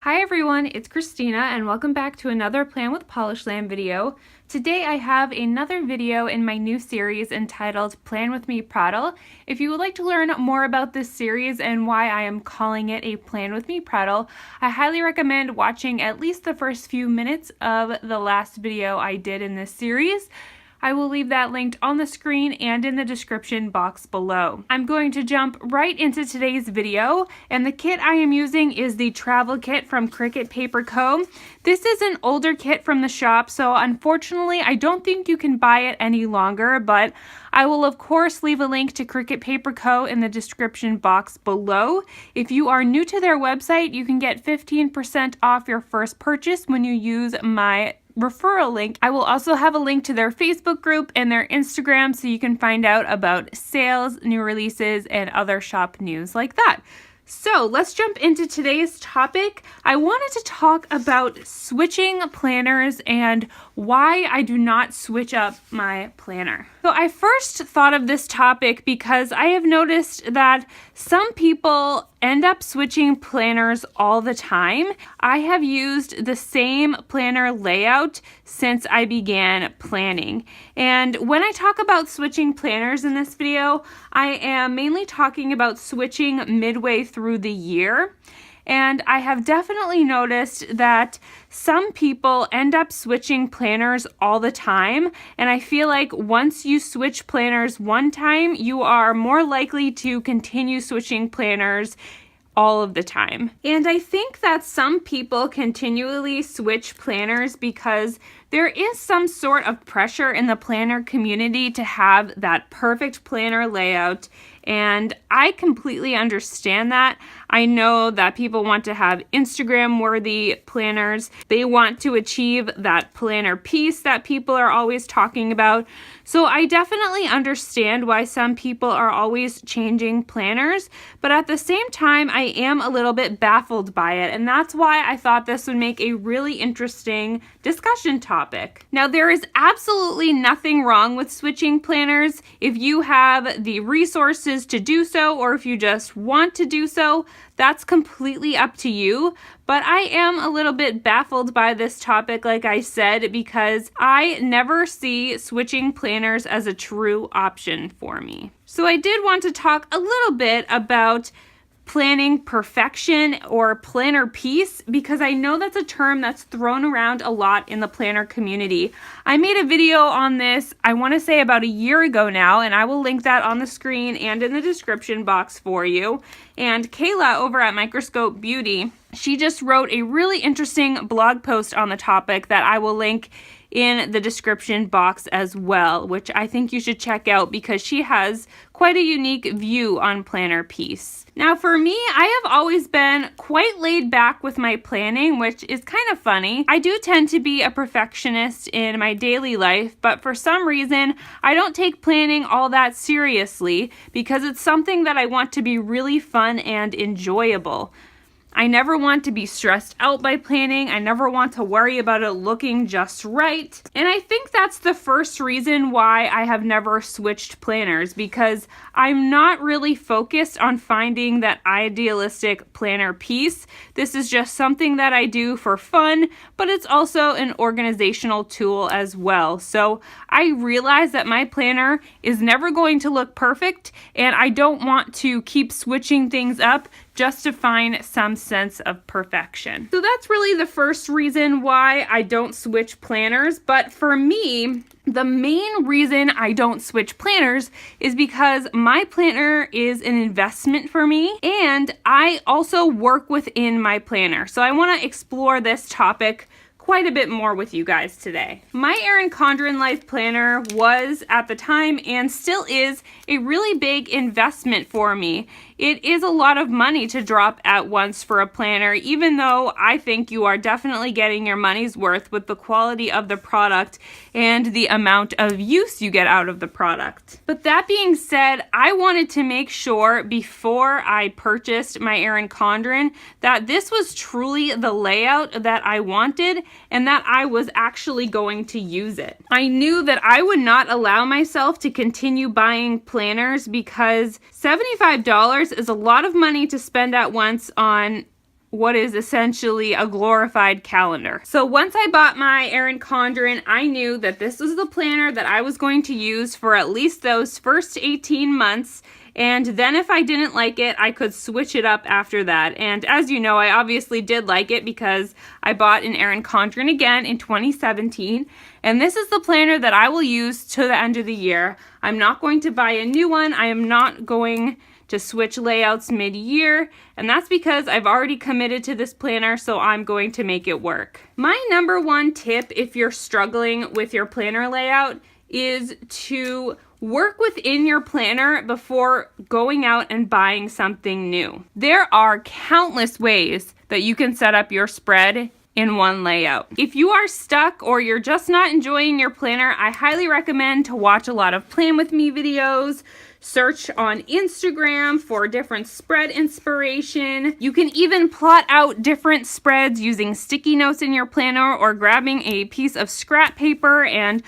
Hi everyone, it's Christina and welcome back to another Plan with Polishland video. Today I have another video in my new series entitled Plan with Me Prattle. If you would like to learn more about this series and why I am calling it a Plan with Me Prattle, I highly recommend watching at least the first few minutes of the last video I did in this series. I will leave that linked on the screen and in the description box below. I'm going to jump right into today's video, and the kit I am using is the travel kit from Cricut Paper Co. This is an older kit from the shop, so unfortunately I don't think you can buy it any longer, but I will of course leave a link to Cricut Paper Co. in the description box below. If you are new to their website, you can get 15% off your first purchase when you use my referral link. I will also have a link to their Facebook group and their Instagram so you can find out about sales, new releases, and other shop news like that. So let's jump into today's topic. I wanted to talk about switching planners and why I do not switch up my planner. So I first thought of this topic because I have noticed that some people end up switching planners all the time. I have used the same planner layout since I began planning. And when I talk about switching planners in this video, I am mainly talking about switching midway through the year. And I have definitely noticed that some people end up switching planners all the time. And I feel like once you switch planners one time, you are more likely to continue switching planners all of the time. And I think that some people continually switch planners because there is some sort of pressure in the planner community to have that perfect planner layout, and I completely understand that. I know that people want to have Instagram-worthy planners. They want to achieve that planner piece that people are always talking about. So I definitely understand why some people are always changing planners, but at the same time, I am a little bit baffled by it, and that's why I thought this would make a really interesting discussion topic. Now, there is absolutely nothing wrong with switching planners. If you have the resources to do so, or if you just want to do so, that's completely up to you. But I am a little bit baffled by this topic, like I said, because I never see switching planners as a true option for me. So I did want to talk a little bit about planning perfection or planner piece, because I know that's a term that's thrown around a lot in the planner community. I made a video on this, I want to say about a year ago now, and I will link that on the screen and in the description box for you. And Kayla over at Microscope Beauty, she just wrote a really interesting blog post on the topic that I will link in the description box as well, which I think you should check out because she has quite a unique view on planner piece. Now for me, I have always been quite laid back with my planning, which is kind of funny. I do tend to be a perfectionist in my daily life, but for some reason, I don't take planning all that seriously because it's something that I want to be really fun and enjoyable. I never want to be stressed out by planning. I never want to worry about it looking just right. And I think that's the first reason why I have never switched planners, because I'm not really focused on finding that idealistic planner piece. This is just something that I do for fun, but it's also an organizational tool as well. So I realize that my planner is never going to look perfect, and I don't want to keep switching things up just to find some sense of perfection. So that's really the first reason why I don't switch planners. But for me, the main reason I don't switch planners is because my planner is an investment for me, and I also work within my planner. So I want to explore this topic quite a bit more with you guys today. My Erin Condren Life Planner was at the time and still is a really big investment for me. It is a lot of money to drop at once for a planner, even though I think you are definitely getting your money's worth with the quality of the product and the amount of use you get out of the product. But that being said, I wanted to make sure before I purchased my Erin Condren that this was truly the layout that I wanted and that I was actually going to use it. I knew that I would not allow myself to continue buying planners because $75 is a lot of money to spend at once on what is essentially a glorified calendar. So once I bought my Erin Condren, I knew that this was the planner that I was going to use for at least those first 18 months. And then if I didn't like it, I could switch it up after that. And as you know, I obviously did like it because I bought an Erin Condren again in 2017. And this is the planner that I will use to the end of the year. I'm not going to buy a new one. I am not going to switch layouts mid-year. And that's because I've already committed to this planner, so I'm going to make it work. My number one tip if you're struggling with your planner layout is to work within your planner before going out and buying something new. There are countless ways that you can set up your spread in one layout. If you are stuck or you're just not enjoying your planner, I highly recommend to watch a lot of Plan With Me videos, search on Instagram for different spread inspiration. You can even plot out different spreads using sticky notes in your planner or grabbing a piece of scrap paper and,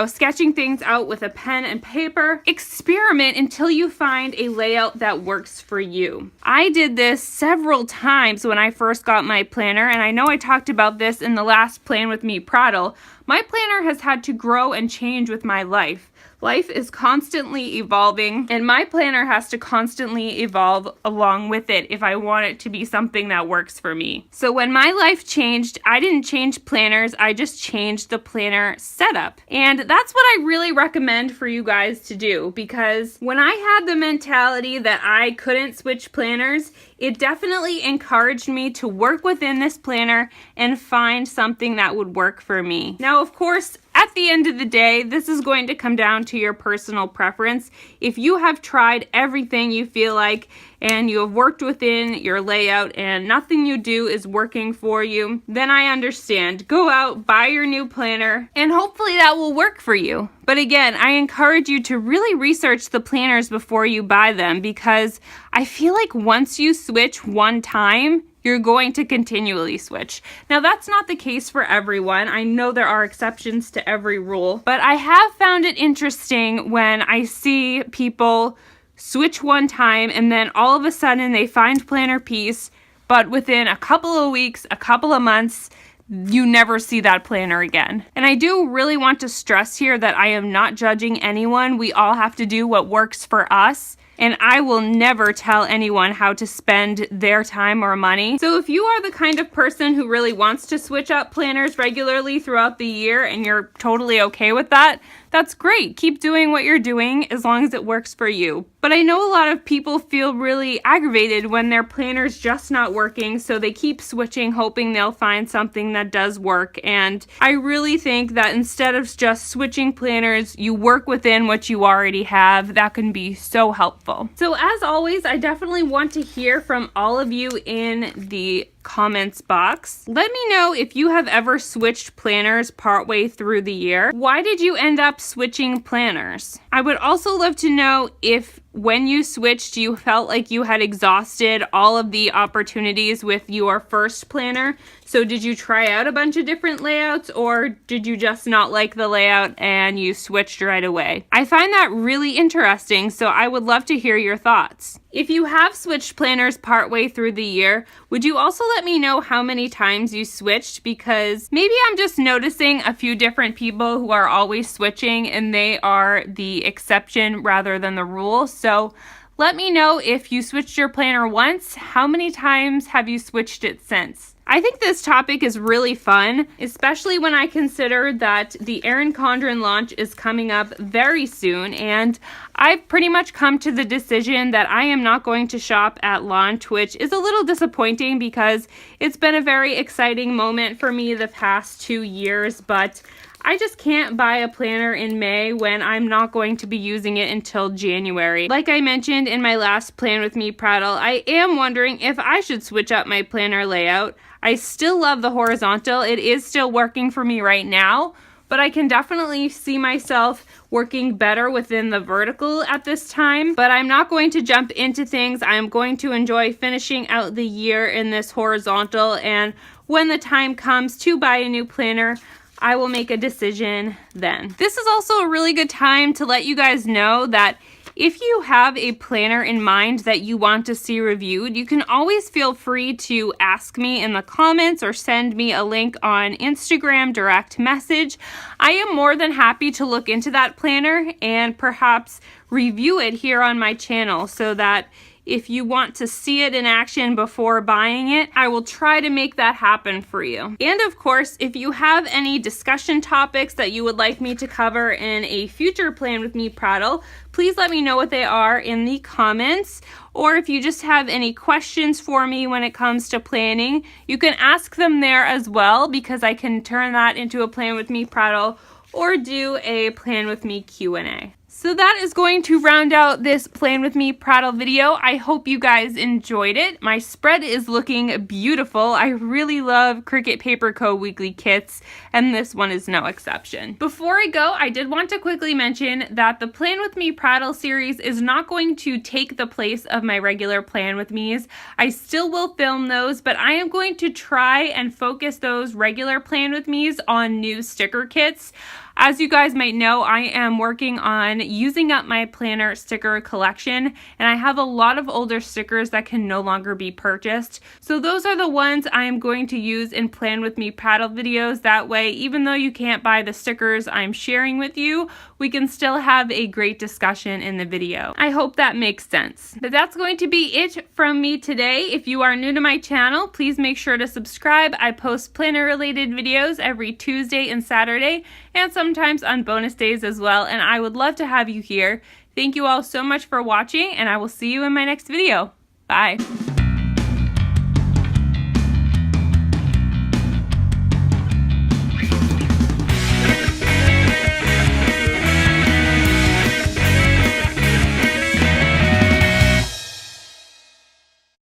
sketching things out with a pen and paper. Experiment until you find a layout that works for you. I did this several times when I first got my planner, and I know I talked about this in the last Plan With Me Prattle. My planner has had to grow and change with my life. Life is constantly evolving, and my planner has to constantly evolve along with it if I want it to be something that works for me. So when my life changed, I didn't change planners, I just changed the planner setup. And that's what I really recommend for you guys to do, because when I had the mentality that I couldn't switch planners, it definitely encouraged me to work within this planner and find something that would work for me. Now, of course, at the end of the day, this is going to come down to your personal preference. If you have tried everything you feel like and you have worked within your layout and nothing you do is working for you, then I understand. Go out, buy your new planner, and hopefully that will work for you. But again, I encourage you to really research the planners before you buy them, because I feel like once you switch one time, you're going to continually switch. Now, that's not the case for everyone. I know there are exceptions to every rule, but I have found it interesting when I see people switch one time and then all of a sudden they find planner peace, but within a couple of weeks, a couple of months, you never see that planner again. And I do really want to stress here that I am not judging anyone. We all have to do what works for us. And I will never tell anyone how to spend their time or money. So if you are the kind of person who really wants to switch up planners regularly throughout the year and you're totally okay with that, that's great. Keep doing what you're doing as long as it works for you. But I know a lot of people feel really aggravated when their planner's just not working, so they keep switching, hoping they'll find something that does work. And I really think that instead of just switching planners, you work within what you already have. That can be so helpful. So as always, I definitely want to hear from all of you in the comments box. Let me know if you have ever switched planners partway through the year. Why did you end up switching planners? I would also love to know if when you switched, you felt like you had exhausted all of the opportunities with your first planner. So did you try out a bunch of different layouts, or did you just not like the layout and you switched right away? I find that really interesting, so I would love to hear your thoughts. If you have switched planners partway through the year, would you also let me know how many times you switched? Because maybe I'm just noticing a few different people who are always switching and they are the exception rather than the rule. So let me know if you switched your planner once, how many times have you switched it since? I think this topic is really fun, especially when I consider that the Erin Condren launch is coming up very soon, and I've pretty much come to the decision that I am not going to shop at launch, which is a little disappointing because it's been a very exciting moment for me the past 2 years, but I just can't buy a planner in May when I'm not going to be using it until January. Like I mentioned in my last Plan With Me Prattle, I am wondering if I should switch up my planner layout. I still love the horizontal. It is still working for me right now, but I can definitely see myself working better within the vertical at this time. But I'm not going to jump into things. I'm going to enjoy finishing out the year in this horizontal, and when the time comes to buy a new planner, I will make a decision then. This is also a really good time to let you guys know that If you have a planner in mind that you want to see reviewed, you can always feel free to ask me in the comments or send me a link on Instagram direct message. I am more than happy to look into that planner and perhaps review it here on my channel so that if you want to see it in action before buying it, I will try to make that happen for you. And of course, if you have any discussion topics that you would like me to cover in a future Plan With Me Prattle, please let me know what they are in the comments. Or if you just have any questions for me when it comes to planning, you can ask them there as well, because I can turn that into a Plan With Me Prattle or do a Plan With Me Q&A. So that is going to round out this Plan With Me Prattle video. I hope you guys enjoyed it. My spread is looking beautiful. I really love Cricut Paper Co. weekly kits, and this one is no exception. Before I go, I did want to quickly mention that the Plan With Me Prattle series is not going to take the place of my regular Plan With Me's. I still will film those, but I am going to try and focus those regular Plan With Me's on new sticker kits. As you guys might know, I am working on using up my planner sticker collection, and I have a lot of older stickers that can no longer be purchased. So those are the ones I am going to use in Plan With Me Prattle videos. That way, even though you can't buy the stickers I'm sharing with you, we can still have a great discussion in the video. I hope that makes sense. But that's going to be it from me today. If you are new to my channel, please make sure to subscribe. I post planner related videos every Tuesday and Saturday, and sometimes on bonus days as well, and I would love to have you here. Thank you all so much for watching, and I will see you in my next video. Bye.